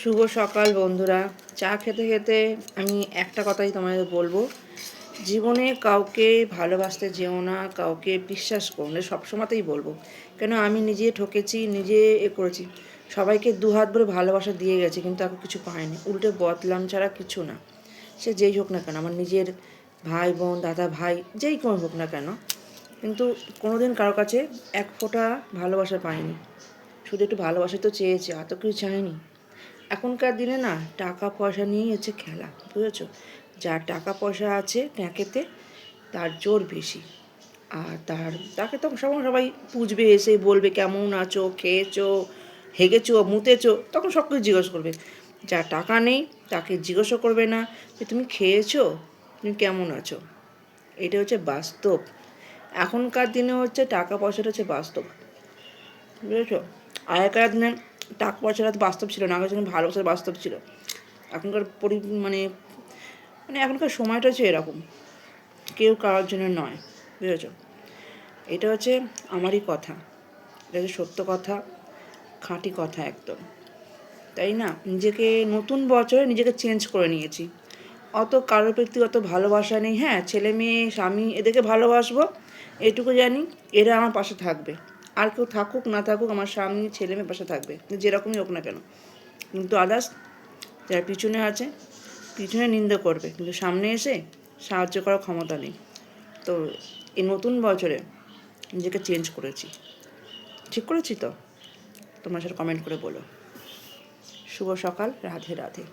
শুভ সকাল বন্ধুরা। চা খেতে খেতে আমি একটা কথাই তোমাদের বলবো, জীবনে কাউকে ভালোবাসতে যেও না, কাউকে বিশ্বাস করো না, সবসময়তেই বলবো। কেন আমি নিজে ঠকেছি, নিজে করেছি। সবাইকে দুহাত ভরে ভালোবাসা দিয়ে গেছি, কিন্তু এখন কিছু পাইনি, উল্টে বদলাম ছাড়া কিছু না। সে যেই হোক না কেন, আমার নিজের ভাই বোন, দাদা ভাই, যেই কোনো হোক না কেন, কিন্তু কোনোদিন কারো কাছে এক ফোঁটা ভালোবাসা পাইনি। শুধু একটু ভালোবাসা তো চেয়েছি, আর তো কিছু চাইনি। এখনকার দিনে না টাকা পয়সা নিয়েই হচ্ছে খেলা, বুঝেছো? যার টাকা পয়সা আছে ট্যাঁকেতে, তার জোর বেশি। আর তাকে তো সবাই পুষবে, এসে বলবে কেমন আছো, খেয়েছো, হেগেছো, মুতেছো, তখন সব কিছু জিজ্ঞেস করবে। যার টাকা নেই তাকে জিজ্ঞাসা করবে না যে তুমি খেয়েছো, তুমি কেমন আছো। এটা হচ্ছে বাস্তব। এখনকার দিনে হচ্ছে টাকা পয়সাটা হচ্ছে বাস্তব, বুঝেছো? আগেকার দিনে টাকা পয়সাটা তো বাস্তব ছিল না, আগের জন্য ভালোবাসার বাস্তব ছিল। এখনকার মানে মানে এখনকার সময়টা হচ্ছে এরকম, কেউ কারোর জন্য নয়, বুঝেছো? এটা হচ্ছে আমারই কথা, এটা হচ্ছে সত্য কথা, খাঁটি কথা একদম। তাই না, নিজেকে নতুন বছরে নিজেকে চেঞ্জ করে নিয়েছি। অত কারোর প্রতি অত ভালোবাসা নেই। হ্যাঁ, ছেলে মেয়ে স্বামী এদেরকে ভালোবাসবো, এটুকু জানি, এরা আমার পাশে থাকবে। আর কেউ থাকুক না থাকুক, আমার স্বামী ছেলে মেয়ে পাশে থাকবে, যেরকমই হোক না কেন। কিন্তু আদার্স যারা পিছনে আছে, পিছনে নিন্দা করবে, কিন্তু সামনে এসে সাহায্য করার ক্ষমতা নেই। তো এই নতুন বছরে নিজেকে চেঞ্জ করেছি। ঠিক করেছি তো? তোমার সাথে কমেন্ট করে বলো। শুভ সকাল, রাধে রাধে।